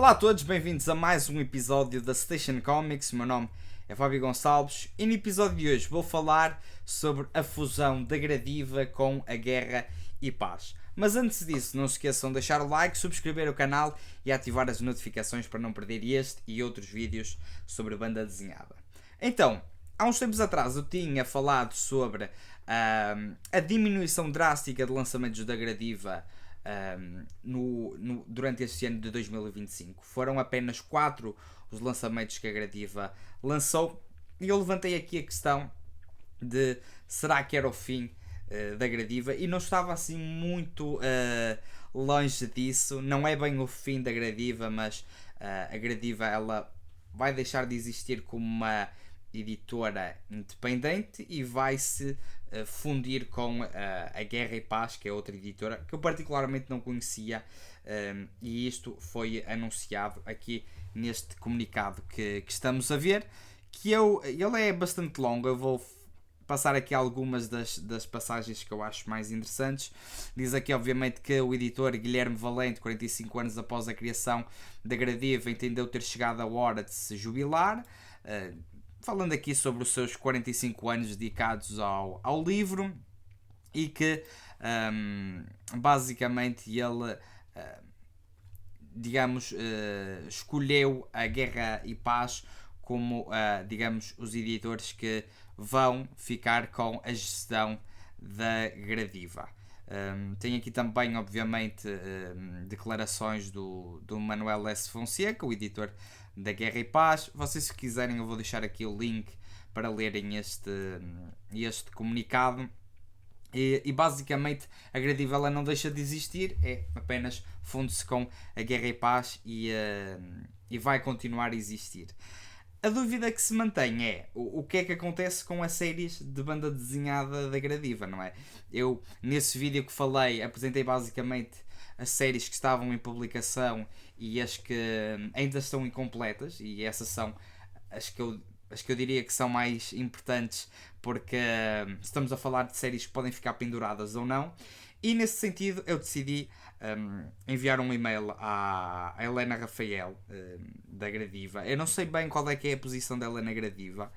Olá a todos, bem-vindos a mais um episódio da Station Comics. O meu nome é Fábio Gonçalves e no episódio de hoje vou falar sobre a fusão da Gradiva com a Guerra e Paz. Mas antes disso, não se esqueçam de deixar o like, subscrever o canal e ativar as notificações para não perder este e outros vídeos sobre banda desenhada. Então, há uns tempos atrás eu tinha falado sobre a diminuição drástica de lançamentos da Gradiva durante este ano de 2025. Foram apenas 4 os lançamentos que a Gradiva lançou e eu levantei aqui a questão de será que era o fim da Gradiva, e não estava assim muito longe disso. Não é bem o fim da Gradiva, mas a Gradiva ela vai deixar de existir como uma editora independente e vai se fundir com a Guerra e Paz, que é outra editora que eu particularmente não conhecia, e isto foi anunciado aqui neste comunicado que estamos a ver, que ele é bastante longo. Eu vou passar aqui algumas das passagens que eu acho mais interessantes. Diz aqui, obviamente, que o editor Guilherme Valente, 45 anos após a criação da Gradiva, entendeu ter chegado a hora de se jubilar. Falando aqui sobre os seus 45 anos dedicados ao livro, e que basicamente ele escolheu a Guerra e Paz como digamos, os editores que vão ficar com a gestão da Gradiva. Tem aqui também, obviamente, declarações do Manuel S. Fonseca, o editor da Guerra e Paz. Vocês, se quiserem, eu vou deixar aqui o link para lerem este comunicado. E basicamente a Gradiva ela não deixa de existir, é apenas funde-se com a Guerra e Paz e vai continuar a existir. A dúvida que se mantém é o que é que acontece com as séries de banda desenhada da Gradiva, não é? Eu, nesse vídeo que falei, apresentei basicamente as séries que estavam em publicação e as que ainda estão incompletas, e essas são as que eu diria que são mais importantes, porque estamos a falar de séries que podem ficar penduradas ou não. E nesse sentido eu decidi enviar um e-mail à Helena Rafael, da Gradiva. Eu não sei bem qual é que é a posição dela na Gradiva,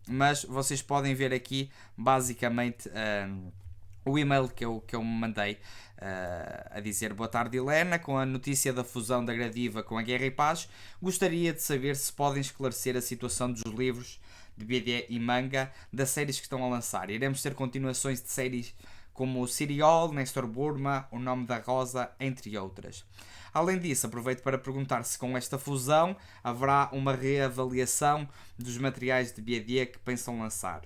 mas vocês podem ver aqui basicamente o e-mail que eu me mandei, a dizer: boa tarde Helena, com a notícia da fusão da Gradiva com a Guerra e Paz, gostaria de saber se podem esclarecer a situação dos livros de BD e manga das séries que estão a lançar. Iremos ter continuações de séries como o Serial, Nestor Burma, O Nome da Rosa, entre outras. Além disso, aproveito para perguntar se com esta fusão haverá uma reavaliação dos materiais de BD que pensam lançar.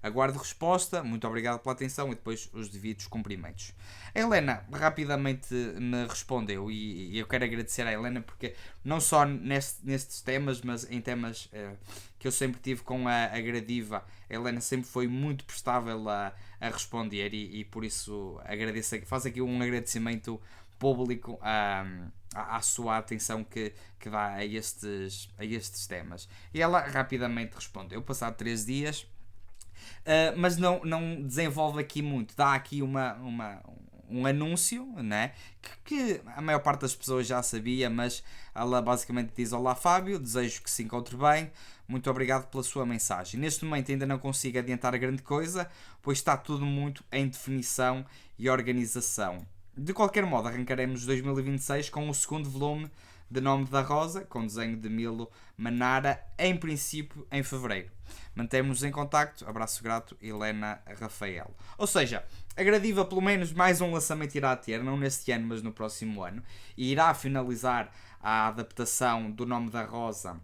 Aguardo resposta, muito obrigado pela atenção e depois os devidos cumprimentos. A Helena rapidamente me respondeu, e eu quero agradecer à Helena, porque não só nestes temas, mas em temas que eu sempre tive com a Gradiva, a Helena sempre foi muito prestável a responder, e por isso agradeço, faço aqui um agradecimento público à sua atenção que dá a estes temas. E ela rapidamente respondeu, passado 3 dias. Mas não desenvolve aqui muito. Dá aqui um anúncio, né? que a maior parte das pessoas já sabia, mas ela basicamente diz: olá Fábio, desejo que se encontre bem, muito obrigado pela sua mensagem. Neste momento ainda não consigo adiantar a grande coisa, pois está tudo muito em definição e organização. De qualquer modo, arrancaremos 2026 com o segundo volume de Nome da Rosa, com desenho de Milo Manara, em princípio em fevereiro. Mantemos-nos em contacto. Abraço grato, Helena Rafael. Ou seja, a Gradiva pelo menos mais um lançamento irá ter, não neste ano, mas no próximo ano, e irá finalizar a adaptação do Nome da Rosa,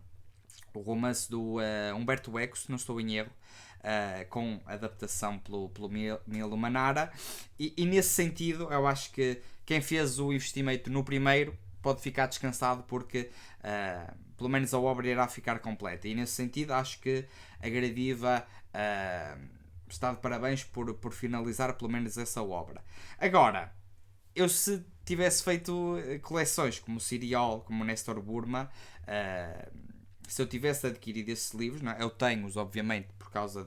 o romance do Humberto Eco, se não estou em erro, com adaptação pelo Milo Manara, e nesse sentido eu acho que quem fez o investimento no primeiro pode ficar descansado, porque pelo menos a obra irá ficar completa, e nesse sentido acho que a Gradiva está de parabéns por finalizar pelo menos essa obra. Agora, eu se tivesse feito coleções como o Serial, como o Nestor Burma, se eu tivesse adquirido esses livros, não é? Eu tenho-os obviamente por causa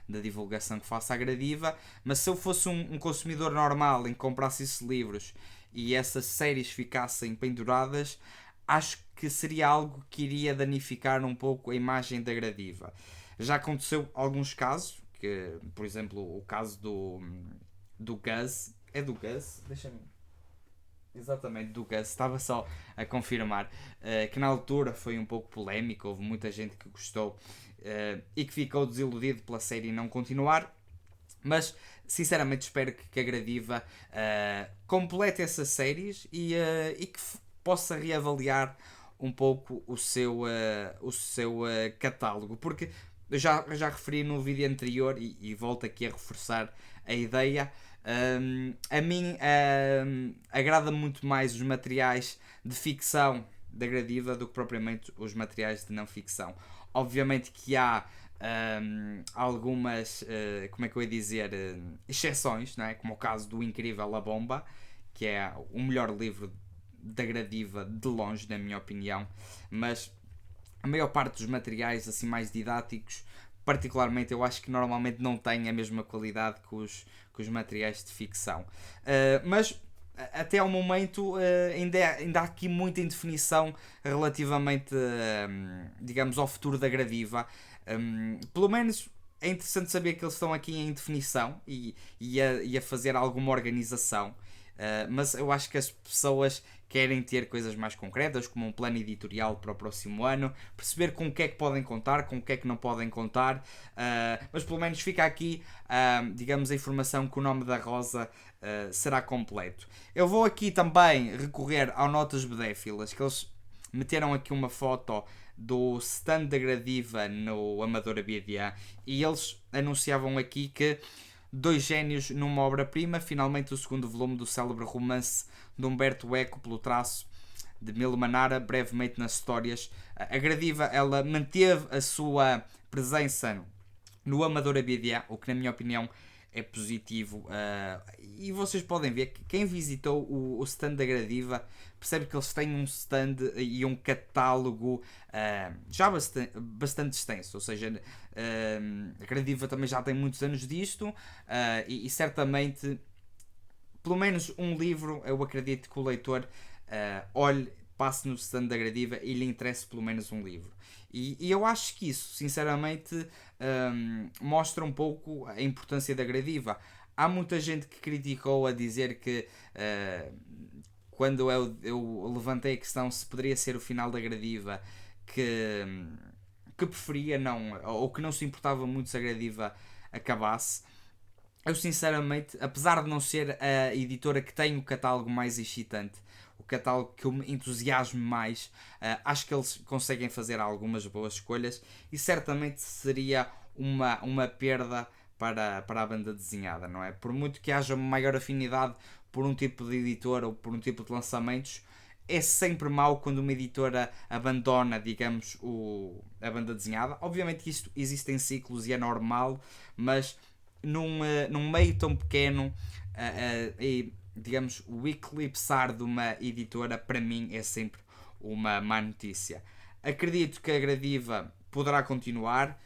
da divulgação que faço à Gradiva, mas se eu fosse um consumidor normal em que comprasse esses livros e essas séries ficassem penduradas, acho que seria algo que iria danificar um pouco a imagem da Gradiva. Já aconteceu alguns casos, que, por exemplo, o caso do Gus. É do Gus? Deixa-me. Exatamente, do Gus. Estava só a confirmar que na altura foi um pouco polémico, houve muita gente que gostou e que ficou desiludido pela série não continuar. Mas sinceramente espero que a Gradiva complete essas séries e que possa reavaliar um pouco o seu catálogo, porque eu já referi no vídeo anterior e volto aqui a reforçar a ideia. A mim agrada muito mais os materiais de ficção da Gradiva do que propriamente os materiais de não ficção. Obviamente que há algumas, como é que eu ia dizer, exceções, não é? Como o caso do incrível A Bomba, que é o melhor livro da Gradiva de longe, na minha opinião, mas a maior parte dos materiais assim mais didáticos, particularmente, eu acho que normalmente não têm a mesma qualidade que os materiais de ficção. Mas até ao momento ainda há aqui muita indefinição relativamente, digamos, ao futuro da Gradiva. Pelo menos é interessante saber que eles estão aqui em definição e a fazer alguma organização. Mas eu acho que as pessoas querem ter coisas mais concretas, como um plano editorial para o próximo ano, perceber com o que é que podem contar, com o que é que não podem contar, mas pelo menos fica aqui, digamos, a informação que o nome da Rosa será completo. Eu vou aqui também recorrer ao Notas Bedéfilas, que eles meteram aqui uma foto do stand da Gradiva no Amadora BDA e eles anunciavam aqui que Dois Génios numa Obra-Prima, finalmente o segundo volume do célebre romance de Humberto Eco pelo traço de Milo Manara, brevemente nas histórias. A Gradiva, ela manteve a sua presença no Amadora BDA, o que na minha opinião é positivo. E vocês podem ver que quem visitou o stand da Gradiva percebe que eles têm um stand e um catálogo já bastante extenso, ou seja, a Gradiva também já tem muitos anos disto e certamente pelo menos um livro eu acredito que o leitor olhe, passe no stand da Gradiva e lhe interesse pelo menos um livro. E eu acho que isso, sinceramente, mostra um pouco a importância da Gradiva. Há muita gente que criticou a dizer que quando eu levantei a questão se poderia ser o final da Gradiva, que preferia não, ou que não se importava muito se a Gradiva acabasse. Eu sinceramente, apesar de não ser a editora que tem o catálogo mais excitante, o catálogo que eu me entusiasmo mais, acho que eles conseguem fazer algumas boas escolhas e certamente seria uma perda para a banda desenhada, não é? Por muito que haja maior afinidade por um tipo de editora ou por um tipo de lançamentos, é sempre mau quando uma editora abandona, digamos, a banda desenhada. Obviamente que isto existe em ciclos e é normal, mas num meio tão pequeno, digamos, o eclipsar de uma editora, para mim, é sempre uma má notícia. Acredito que a Gradiva poderá continuar.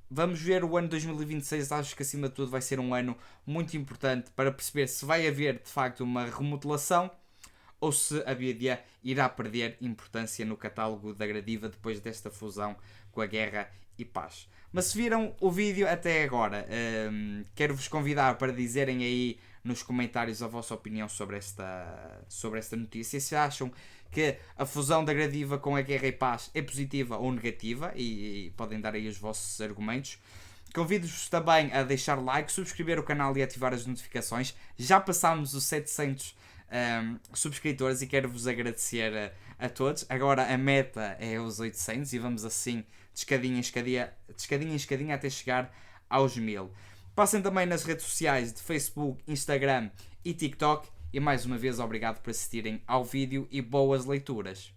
Vamos ver o ano 2026, acho que acima de tudo vai ser um ano muito importante para perceber se vai haver de facto uma remodelação ou se a BDA irá perder importância no catálogo da Gradiva depois desta fusão com a Guerra e Paz. Mas se viram o vídeo até agora, quero-vos convidar para dizerem aí nos comentários a vossa opinião sobre esta notícia. Se acham que a fusão da Gradiva com a Guerra e Paz é positiva ou negativa, e podem dar aí os vossos argumentos. Convido-vos também a deixar like, subscrever o canal e ativar as notificações. Já passámos os 700 subscritores e quero-vos agradecer a todos. Agora a meta é os 800 e vamos assim de escadinha em escadinha até chegar aos 1000. Passem também nas redes sociais de Facebook, Instagram e TikTok. E mais uma vez obrigado por assistirem ao vídeo e boas leituras.